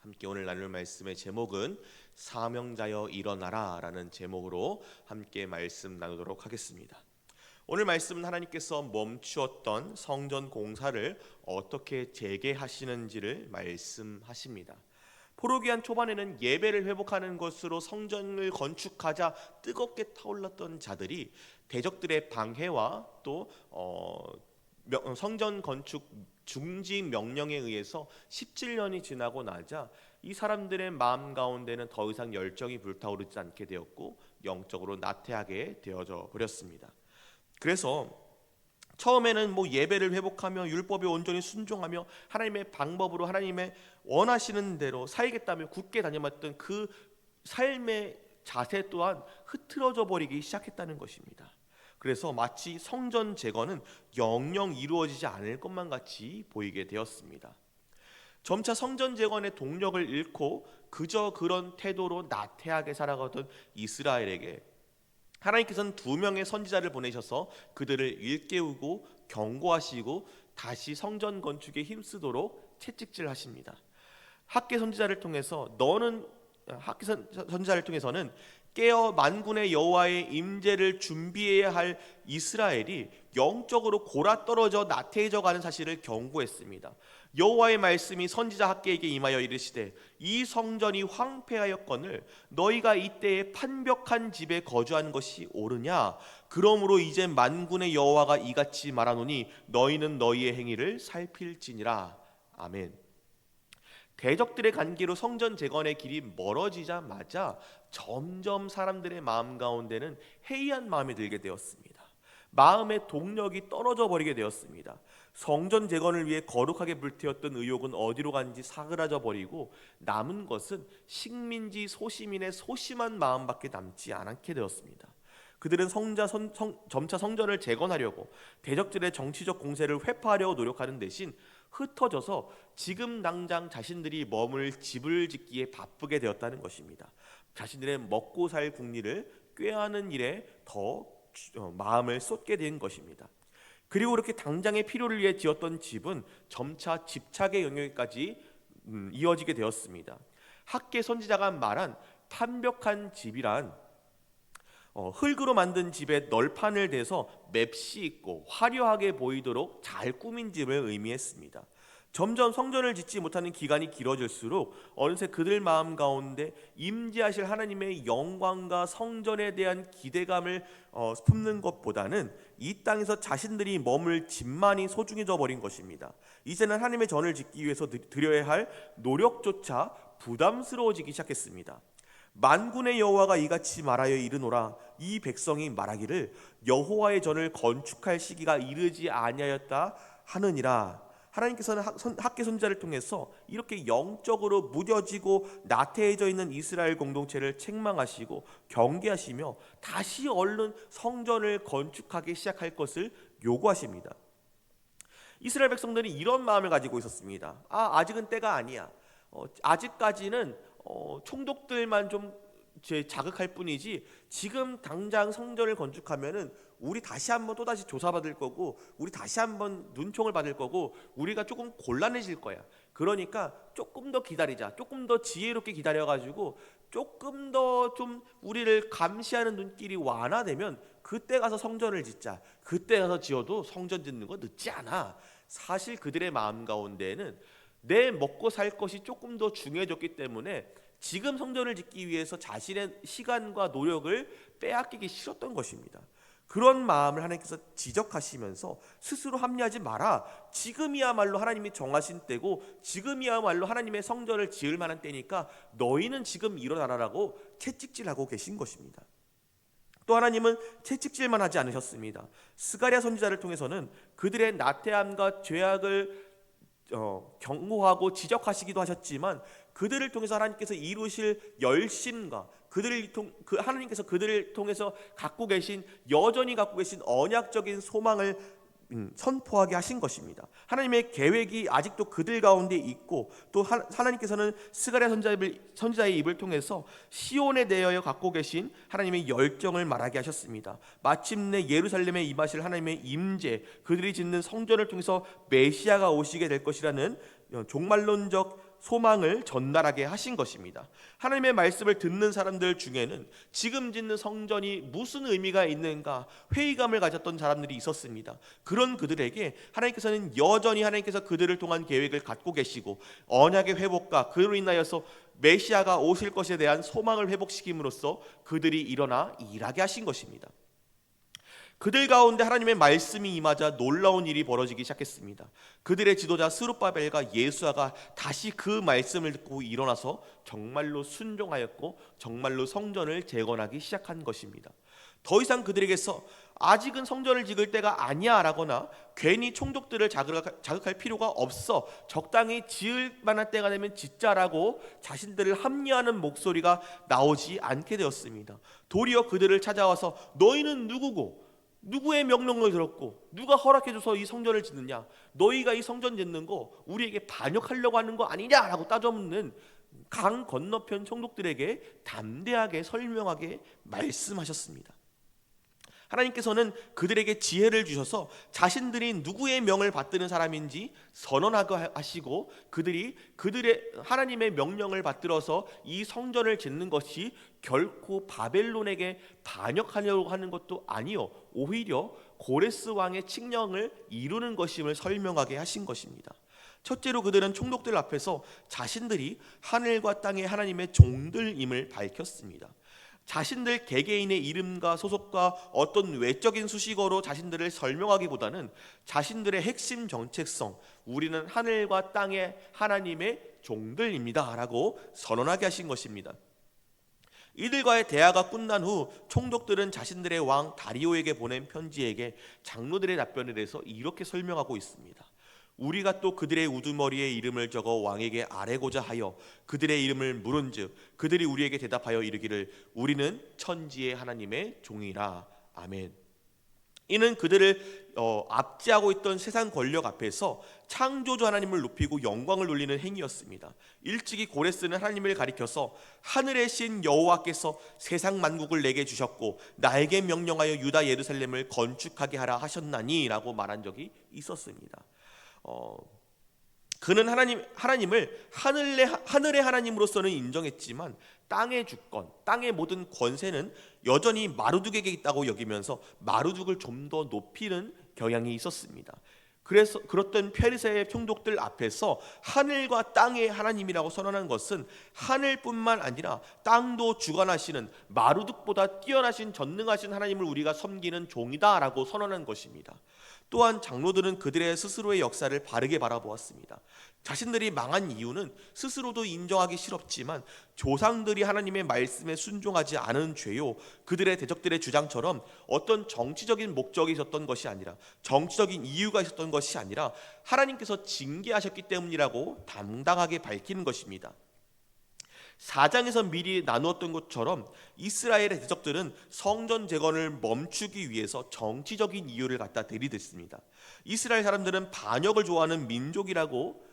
함께 오늘 나눌 말씀의 제목은 사명자여 일어나라 라는 제목으로 함께 말씀 나누도록 하겠습니다. 오늘 말씀은 하나님께서 멈추었던 성전 공사를 어떻게 재개하시는지를 말씀하십니다. 포로기한 초반에는 예배를 회복하는 것으로 성전을 건축하자 뜨겁게 타올랐던 자들이 대적들의 방해와 또 성전 건축 중지 명령에 의해서 17년이 지나고 나자 이 사람들의 마음 가운데는 더 이상 열정이 불타오르지 않게 되었고 영적으로 나태하게 되어져 버렸습니다. 그래서 처음에는 예배를 회복하며 율법에 온전히 순종하며 하나님의 방법으로 하나님의 원하시는 대로 살겠다며 굳게 다녀왔던 그 삶의 자세 또한 흐트러져 버리기 시작했다는 것입니다. 그래서 마치 성전 재건은 영영 이루어지지 않을 것만 같이 보이게 되었습니다. 점차 성전 재건의 동력을 잃고 그저 그런 태도로 나태하게 살아가던 이스라엘에게 하나님께서는 2명의 선지자를 보내셔서 그들을 일깨우고 경고하시고 다시 성전 건축에 힘쓰도록 채찍질하십니다. 학개 선지자를 통해서는 깨어 만군의 여호와의 임재를 준비해야 할 이스라엘이 영적으로 골아떨어져 나태해져 가는 사실을 경고했습니다. 여호와의 말씀이 선지자 학개에게 임하여 이르시되 이 성전이 황폐하였거늘 너희가 이때에 판벽한 집에 거주하는 것이 옳으냐? 그러므로 이제 만군의 여호와가 이같이 말하노니 너희는 너희의 행위를 살필지니라. 아멘. 대적들의 간기로 성전 재건의 길이 멀어지자마자 점점 사람들의 마음 가운데는 해이한 마음이 들게 되었습니다. 마음의 동력이 떨어져 버리게 되었습니다. 성전 재건을 위해 거룩하게 불태웠던 의욕은 어디로 간지 사그라져 버리고 남은 것은 식민지 소시민의 소심한 마음밖에 남지 않게 되었습니다. 그들은 점차 성전을 재건하려고 대적들의 정치적 공세를 회파하려고 노력하는 대신 흩어져서 지금 당장 자신들이 머물 집을 짓기에 바쁘게 되었다는 것입니다. 자신들의 먹고 살 국리를 꾀하는 일에 더 마음을 쏟게 된 것입니다. 그리고 이렇게 당장의 필요를 위해 지었던 집은 점차 집착의 영역까지 이어지게 되었습니다. 학개 선지자가 말한 판벽한 집이란 흙으로 만든 집에 널판을 대서 맵시 있고 화려하게 보이도록 잘 꾸민 집을 의미했습니다. 점점 성전을 짓지 못하는 기간이 길어질수록 어느새 그들 마음 가운데 임재하실 하나님의 영광과 성전에 대한 기대감을 품는 것보다는 이 땅에서 자신들이 머물 집만이 소중해져 버린 것입니다. 이제는 하나님의 전을 짓기 위해서 드려야 할 노력조차 부담스러워지기 시작했습니다. 만군의 여호와가 이같이 말하여 이르노라. 이 백성이 말하기를 여호와의 전을 건축할 시기가 이르지 아니하였다 하느니라. 하나님께서는 학개 선지자를 통해서 이렇게 영적으로 무뎌지고 나태해져 있는 이스라엘 공동체를 책망하시고 경계하시며 다시 얼른 성전을 건축하기 시작할 것을 요구하십니다. 이스라엘 백성들이 이런 마음을 가지고 있었습니다. 아직은 때가 아니야. 아직까지는 총독들만 좀 자극할 뿐이지 지금 당장 성전을 건축하면은 우리 다시 한번 또다시 조사받을 거고 우리 다시 한번 눈총을 받을 거고 우리가 조금 곤란해질 거야. 그러니까 조금 더 기다리자. 조금 더 지혜롭게 기다려가지고 조금 더 좀 우리를 감시하는 눈길이 완화되면 그때 가서 성전을 짓자. 그때 가서 지어도 성전 짓는 거 늦지 않아. 사실 그들의 마음 가운데에는 내 먹고 살 것이 조금 더 중요해졌기 때문에 지금 성전을 짓기 위해서 자신의 시간과 노력을 빼앗기기 싫었던 것입니다. 그런 마음을 하나님께서 지적하시면서 스스로 합리하지 마라. 지금이야말로 하나님이 정하신 때고 지금이야말로 하나님의 성전을 지을 만한 때니까 너희는 지금 일어나라라고 채찍질하고 계신 것입니다. 또 하나님은 채찍질만 하지 않으셨습니다. 스가랴 선지자를 통해서는 그들의 나태함과 죄악을 경고하고 지적하시기도 하셨지만 그들을 통해서 하나님께서 이루실 열심과 하나님께서 그들을 통해서 여전히 갖고 계신 언약적인 소망을 선포하게 하신 것입니다. 하나님의 계획이 아직도 그들 가운데 있고 또 하나님께서는 스가랴 선지자의 입을 통해서 시온에 대하여 갖고 계신 하나님의 열정을 말하게 하셨습니다. 마침내 예루살렘에 임하실 하나님의 임재, 그들이 짓는 성전을 통해서 메시아가 오시게 될 것이라는 종말론적 소망을 전달하게 하신 것입니다. 하나님의 말씀을 듣는 사람들 중에는 지금 짓는 성전이 무슨 의미가 있는가 회의감을 가졌던 사람들이 있었습니다. 그런 그들에게 하나님께서는 여전히 하나님께서 그들을 통한 계획을 갖고 계시고 언약의 회복과 그로 인하여서 메시아가 오실 것에 대한 소망을 회복시킴으로써 그들이 일어나 일하게 하신 것입니다. 그들 가운데 하나님의 말씀이 임하자 놀라운 일이 벌어지기 시작했습니다. 그들의 지도자 스룹바벨과 예수아가 다시 그 말씀을 듣고 일어나서 정말로 순종하였고 정말로 성전을 재건하기 시작한 것입니다. 더 이상 그들에게서 아직은 성전을 지을 때가 아니야 라거나 괜히 총독들을 자극할 필요가 없어, 적당히 지을 만한 때가 되면 짓자라고 자신들을 합리화하는 목소리가 나오지 않게 되었습니다. 도리어 그들을 찾아와서 너희는 누구고 누구의 명령을 들었고 누가 허락해줘서 이 성전을 짓느냐, 너희가 이 성전 짓는 거 우리에게 반역하려고 하는 거 아니냐라고 따져묻는 강 건너편 총독들에게 담대하게 설명하게 말씀하셨습니다. 하나님께서는 그들에게 지혜를 주셔서 자신들이 누구의 명을 받드는 사람인지 선언하게 하시고 그들이 그들의 하나님의 명령을 받들어서 이 성전을 짓는 것이 결코 바벨론에게 반역하려고 하는 것도 아니요, 오히려 고레스 왕의 칙령을 이루는 것임을 설명하게 하신 것입니다. 첫째로 그들은 총독들 앞에서 자신들이 하늘과 땅의 하나님의 종들임을 밝혔습니다. 자신들 개개인의 이름과 소속과 어떤 외적인 수식어로 자신들을 설명하기보다는 자신들의 핵심 정체성, 우리는 하늘과 땅의 하나님의 종들입니다 라고 선언하게 하신 것입니다. 이들과의 대화가 끝난 후 총독들은 자신들의 왕 다리오에게 보낸 편지에게 장로들의 답변에 대해서 이렇게 설명하고 있습니다. 우리가 또 그들의 우두머리에 이름을 적어 왕에게 아뢰고자 하여 그들의 이름을 물은즉 그들이 우리에게 대답하여 이르기를 우리는 천지의 하나님의 종이라. 아멘. 이는 그들을 압제하고 있던 세상 권력 앞에서 창조주 하나님을 높이고 영광을 돌리는 행위였습니다. 일찍이 고레스는 하나님을 가리켜서 하늘의 신 여호와께서 세상 만국을 내게 주셨고 나에게 명령하여 유다 예루살렘을 건축하게 하라 하셨나니 라고 말한 적이 있었습니다. 그는 하나님을 하늘의 하나님으로서는 인정했지만 땅의 주권, 땅의 모든 권세는 여전히 마르둑에게 있다고 여기면서 마르둑을 좀 더 높이는 경향이 있었습니다. 그래서 그렇던 페르시아의 총독들 앞에서 하늘과 땅의 하나님이라고 선언한 것은 하늘뿐만 아니라 땅도 주관하시는 마르둑보다 뛰어나신 전능하신 하나님을 우리가 섬기는 종이다라고 선언한 것입니다. 또한 장로들은 그들의 스스로의 역사를 바르게 바라보았습니다. 자신들이 망한 이유는 스스로도 인정하기 싫었지만 조상들이 하나님의 말씀에 순종하지 않은 죄요, 그들의 대적들의 주장처럼 어떤 정치적인 목적이 있었던 것이 아니라, 정치적인 이유가 있었던 것이 아니라 하나님께서 징계하셨기 때문이라고 당당하게 밝히는 것입니다. 4장에서 미리 나누었던 것처럼 이스라엘의 대적들은 성전 재건을 멈추기 위해서 정치적인 이유를 갖다 들이댔습니다. 이스라엘 사람들은 반역을 좋아하는 민족이라고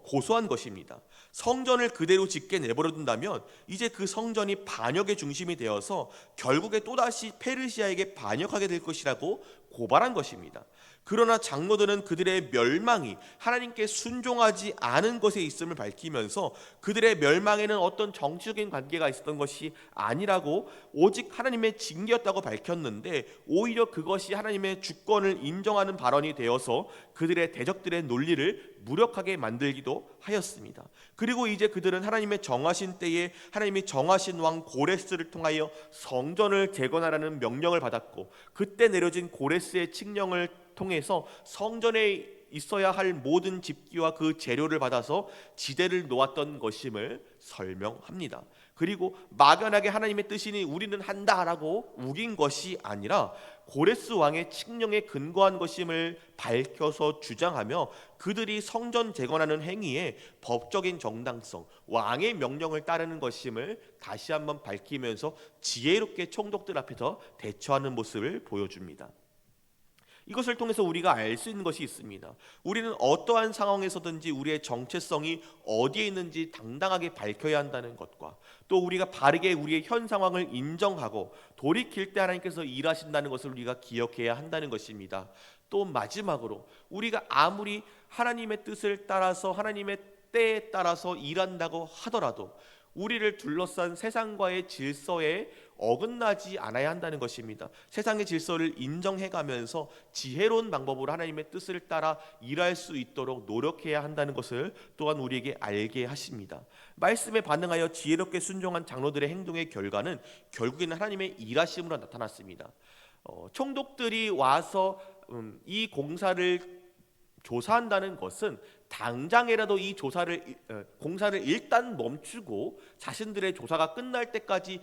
고소한 것입니다. 성전을 그대로 짓게 내버려둔다면 이제 그 성전이 반역의 중심이 되어서 결국에 또다시 페르시아에게 반역하게 될 것이라고 고발한 것입니다. 그러나 장로들은 그들의 멸망이 하나님께 순종하지 않은 것에 있음을 밝히면서 그들의 멸망에는 어떤 정치적인 관계가 있었던 것이 아니라고 오직 하나님의 징계였다고 밝혔는데, 오히려 그것이 하나님의 주권을 인정하는 발언이 되어서 그들의 대적들의 논리를 무력하게 만들기도 하였습니다. 그리고 이제 그들은 하나님의 정하신 때에 하나님이 정하신 왕 고레스를 통하여 성전을 재건하라는 명령을 받았고, 그때 내려진 고레스의 칙령을 통해서 성전에 있어야 할 모든 집기와 그 재료를 받아서 지대를 놓았던 것임을 설명합니다. 그리고 막연하게 하나님의 뜻이니 우리는 한다라고 우긴 것이 아니라 고레스 왕의 칙령에 근거한 것임을 밝혀서 주장하며 그들이 성전 재건하는 행위에 법적인 정당성, 왕의 명령을 따르는 것임을 다시 한번 밝히면서 지혜롭게 총독들 앞에서 대처하는 모습을 보여줍니다. 이것을 통해서 우리가 알 수 있는 것이 있습니다. 우리는 어떠한 상황에서든지 우리의 정체성이 어디에 있는지 당당하게 밝혀야 한다는 것과, 또 우리가 바르게 우리의 현 상황을 인정하고 돌이킬 때 하나님께서 일하신다는 것을 우리가 기억해야 한다는 것입니다. 또 마지막으로 우리가 아무리 하나님의 뜻을 따라서 하나님의 때에 따라서 일한다고 하더라도 우리를 둘러싼 세상과의 질서에 어긋나지 않아야 한다는 것입니다. 세상의 질서를 인정해가면서 지혜로운 방법으로 하나님의 뜻을 따라 일할 수 있도록 노력해야 한다는 것을 또한 우리에게 알게 하십니다. 말씀에 반응하여 지혜롭게 순종한 장로들의 행동의 결과는 결국에는 하나님의 일하심으로 나타났습니다. 총독들이 와서 이 공사를 조사한다는 것은 당장이라도 이 공사를 일단 멈추고 자신들의 조사가 끝날 때까지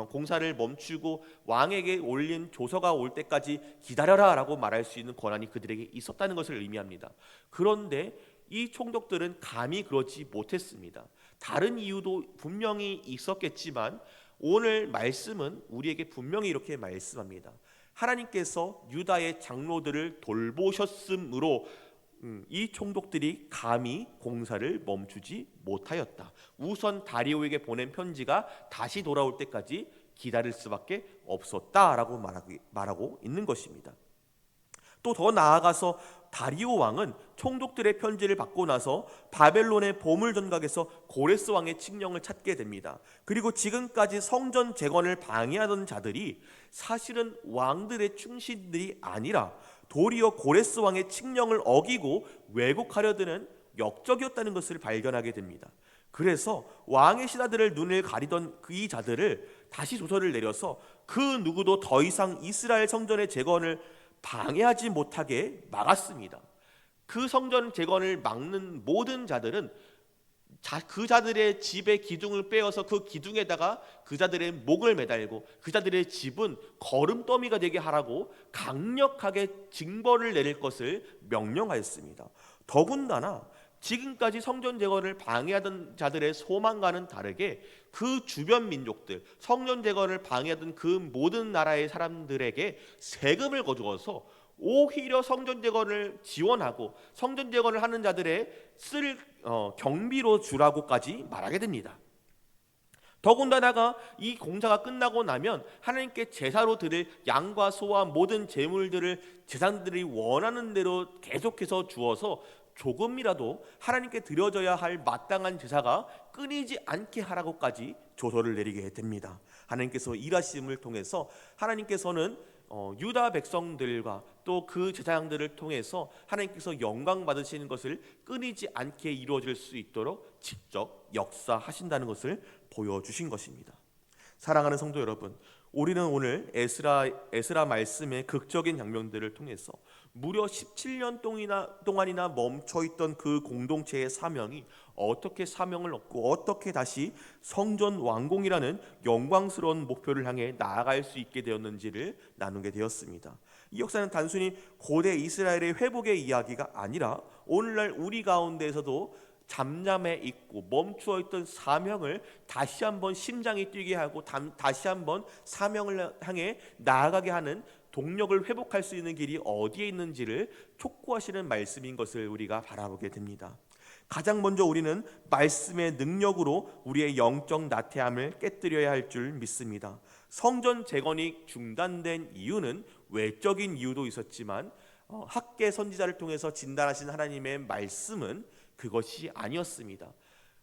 공사를 멈추고 왕에게 올린 조서가 올 때까지 기다려라 라고 말할 수 있는 권한이 그들에게 있었다는 것을 의미합니다. 그런데 이 총독들은 감히 그러지 못했습니다. 다른 이유도 분명히 있었겠지만 오늘 말씀은 우리에게 분명히 이렇게 말씀합니다. 하나님께서 유다의 장로들을 돌보셨으므로 이 총독들이 감히 공사를 멈추지 못하였다. 우선 다리오에게 보낸 편지가 다시 돌아올 때까지 기다릴 수밖에 없었다라고 말하고 있는 것입니다. 또 더 나아가서 다리오 왕은 총독들의 편지를 받고 나서 바벨론의 보물 전각에서 고레스 왕의 칙령을 찾게 됩니다. 그리고 지금까지 성전 재건을 방해하던 자들이 사실은 왕들의 충신들이 아니라 도리어 고레스 왕의 칙령을 어기고 왜곡하려 드는 역적이었다는 것을 발견하게 됩니다. 그래서 왕의 신하들을 눈을 가리던 이 자들을 다시 조서를 내려서 그 누구도 더 이상 이스라엘 성전의 재건을 방해하지 못하게 막았습니다. 그 성전 재건을 막는 모든 자들은 그 자들의 집의 기둥을 빼어서 그 기둥에다가 그 자들의 목을 매달고 그 자들의 집은 거름더미가 되게 하라고 강력하게 징벌을 내릴 것을 명령하였습니다. 더군다나 지금까지 성전 재건을 방해하던 자들의 소망과는 다르게 그 주변 민족들, 성전 재건을 방해하던 그 모든 나라의 사람들에게 세금을 거두어서 오히려 성전 재건을 지원하고 성전 재건을 하는 자들의 쓸 경비로 주라고까지 말하게 됩니다. 더군다나가 이 공사가 끝나고 나면 하나님께 제사로 드릴 양과 소와 모든 제물들을 제사장들이 원하는 대로 계속해서 주어서 조금이라도 하나님께 드려져야 할 마땅한 제사가 끊이지 않게 하라고까지 조서를 내리게 됩니다. 하나님께서 일하심을 통해서 하나님께서는 유다 백성들과 또 그 제사장들을 통해서 하나님께서 영광 받으시는 것을 끊이지 않게 이루어질 수 있도록 직접 역사하신다는 것을 보여주신 것입니다. 사랑하는 성도 여러분, 우리는 오늘 에스라 말씀의 극적인 장면들을 통해서 무려 17년 동안이나 멈춰있던 그 공동체의 사명이 어떻게 사명을 얻고 어떻게 다시 성전 완공이라는 영광스러운 목표를 향해 나아갈 수 있게 되었는지를 나누게 되었습니다. 이 역사는 단순히 고대 이스라엘의 회복의 이야기가 아니라 오늘날 우리 가운데에서도 잠잠해 있고 멈추어 있던 사명을 다시 한번 심장이 뛰게 하고 다시 한번 사명을 향해 나아가게 하는 동력을 회복할 수 있는 길이 어디에 있는지를 촉구하시는 말씀인 것을 우리가 바라보게 됩니다. 가장 먼저 우리는 말씀의 능력으로 우리의 영적 나태함을 깨뜨려야 할 줄 믿습니다. 성전 재건이 중단된 이유는 외적인 이유도 있었지만 학개 선지자를 통해서 진단하신 하나님의 말씀은 그것이 아니었습니다.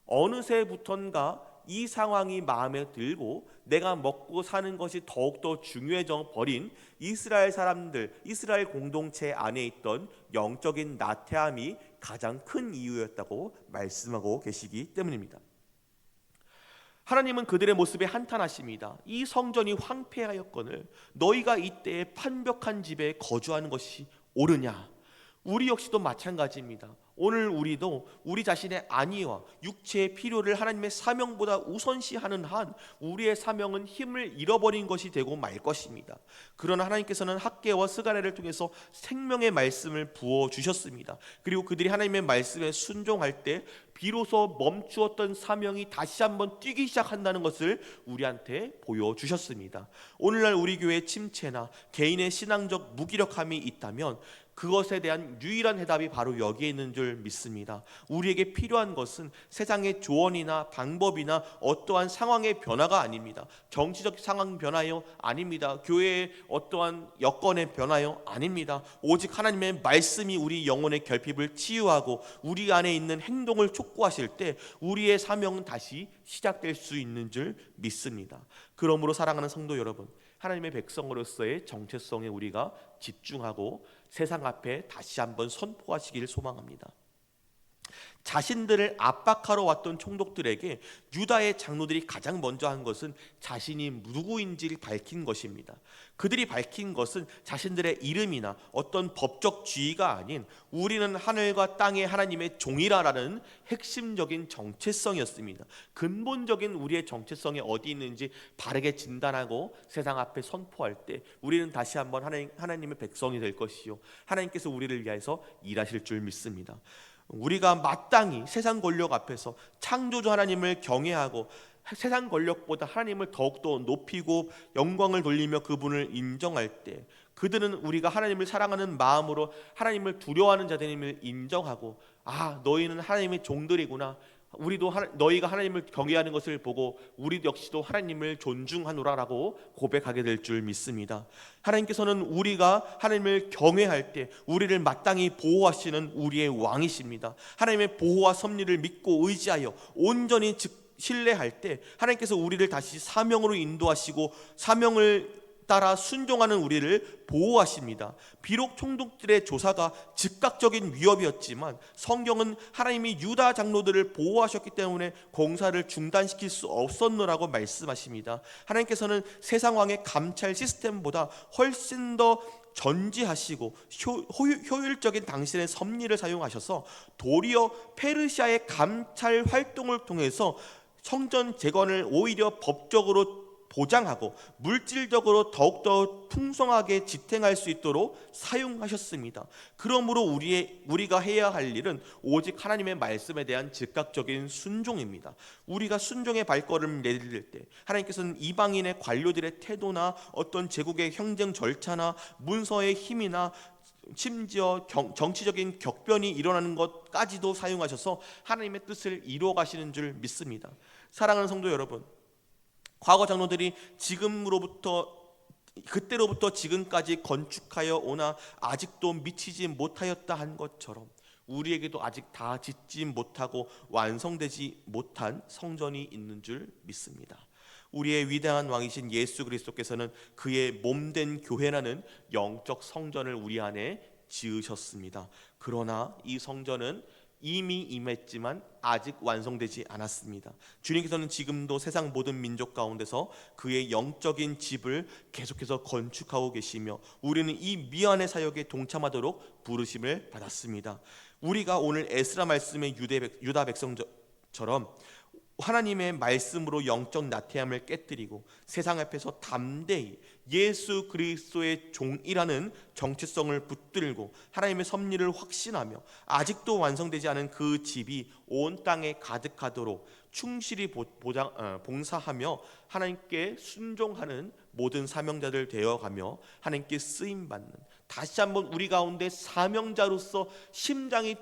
어느새부턴가 이 상황이 마음에 들고 내가 먹고 사는 것이 더욱더 중요해져 버린 이스라엘 사람들, 이스라엘 공동체 안에 있던 영적인 나태함이 가장 큰 이유였다고 말씀하고 계시기 때문입니다. 하나님은 그들의 모습에 한탄하십니다. 이 성전이 황폐하였거늘 너희가 이때에 판벽한 집에 거주하는 것이 옳으냐? 우리 역시도 마찬가지입니다. 오늘 우리도 우리 자신의 안위와 육체의 필요를 하나님의 사명보다 우선시하는 한 우리의 사명은 힘을 잃어버린 것이 되고 말 것입니다. 그러나 하나님께서는 학개와 스가랴를 통해서 생명의 말씀을 부어주셨습니다. 그리고 그들이 하나님의 말씀에 순종할 때 비로소 멈추었던 사명이 다시 한번 뛰기 시작한다는 것을 우리한테 보여주셨습니다. 오늘날 우리 교회의 침체나 개인의 신앙적 무기력함이 있다면 그것에 대한 유일한 해답이 바로 여기에 있는 줄 믿습니다. 우리에게 필요한 것은 세상의 조언이나 방법이나 어떠한 상황의 변화가 아닙니다. 정치적 상황 변화요? 아닙니다. 교회의 어떠한 여건의 변화요? 아닙니다. 오직 하나님의 말씀이 우리 영혼의 결핍을 치유하고 우리 안에 있는 행동을 촉구하실 때 우리의 사명은 다시 시작될 수 있는 줄 믿습니다. 그러므로 사랑하는 성도 여러분, 하나님의 백성으로서의 정체성에 우리가 집중하고 세상 앞에 다시 한번 선포하시기를 소망합니다. 자신들을 압박하러 왔던 총독들에게 유다의 장로들이 가장 먼저 한 것은 자신이 누구인지를 밝힌 것입니다. 그들이 밝힌 것은 자신들의 이름이나 어떤 법적 지위가 아닌 우리는 하늘과 땅의 하나님의 종이라라는 핵심적인 정체성이었습니다. 근본적인 우리의 정체성이 어디 있는지 바르게 진단하고 세상 앞에 선포할 때 우리는 다시 한번 하나님의 백성이 될 것이요, 하나님께서 우리를 위해서 일하실 줄 믿습니다. 우리가 마땅히 세상 권력 앞에서 창조주 하나님을 경외하고 세상 권력보다 하나님을 더욱더 높이고 영광을 돌리며 그분을 인정할 때 그들은 우리가 하나님을 사랑하는 마음으로 하나님을 두려워하는 자들임을 인정하고, 아, 너희는 하나님의 종들이구나, 우리도 너희가 하나님을 경외하는 것을 보고 우리 역시도 하나님을 존중하노라라고 고백하게 될 줄 믿습니다. 하나님께서는 우리가 하나님을 경외할 때 우리를 마땅히 보호하시는 우리의 왕이십니다. 하나님의 보호와 섭리를 믿고 의지하여 온전히 신뢰할 때 하나님께서 우리를 다시 사명으로 인도하시고 사명을 따라 순종하는 우리를 보호하십니다. 비록 총독들의 조사가 즉각적인 위협이었지만 성경은 하나님이 유다 장로들을 보호하셨기 때문에 공사를 중단시킬 수 없었노라고 말씀하십니다. 하나님께서는 세상 왕의 감찰 시스템보다 훨씬 더 전지하시고 효율적인 당신의 섭리를 사용하셔서 도리어 페르시아의 감찰 활동을 통해서 성전 재건을 오히려 법적으로 보장하고 물질적으로 더욱더 풍성하게 지탱할 수 있도록 사용하셨습니다. 그러므로 우리가 해야 할 일은 오직 하나님의 말씀에 대한 즉각적인 순종입니다. 우리가 순종의 발걸음을 내딜 때 하나님께서는 이방인의 관료들의 태도나 어떤 제국의 형정 절차나 문서의 힘이나 심지어 정치적인 격변이 일어나는 것까지도 사용하셔서 하나님의 뜻을 이루어 가시는 줄 믿습니다. 사랑하는 성도 여러분, 과거 장로들이 그때로부터 지금까지 건축하여 오나 아직도 미치지 못하였다 한 것처럼 우리에게도 아직 다 짓지 못하고 완성되지 못한 성전이 있는 줄 믿습니다. 우리의 위대한 왕이신 예수 그리스도께서는 그의 몸된 교회라는 영적 성전을 우리 안에 지으셨습니다. 그러나 이 성전은 이미 임했지만 아직 완성되지 않았습니다. 주님께서는 지금도 세상 모든 민족 가운데서 그의 영적인 집을 계속해서 건축하고 계시며 우리는 이 미안의 사역에 동참하도록 부르심을 받았습니다. 우리가 오늘 에스라 말씀의 유다 백성처럼 하나님의 말씀으로 영적 나태함을 깨뜨리고 세상 앞에서 담대히 예수 그리스도의 종이라는 정체성을 붙들고 하나님의 섭리를 확신하며 아직도 완성되지 않은 그 집이 온 땅에 가득하도록 충실히 봉사하며 하나님께 순종하는 모든 사명자들 되어가며 하나님께 쓰임받는, 다시 한번 우리 가운데 사명자로서 심장이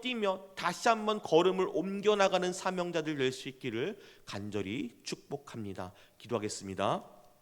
뛰며 다시 한번 걸음을 옮겨나가는 사명자들 될 수 있기를 간절히 축복합니다. 기도하겠습니다.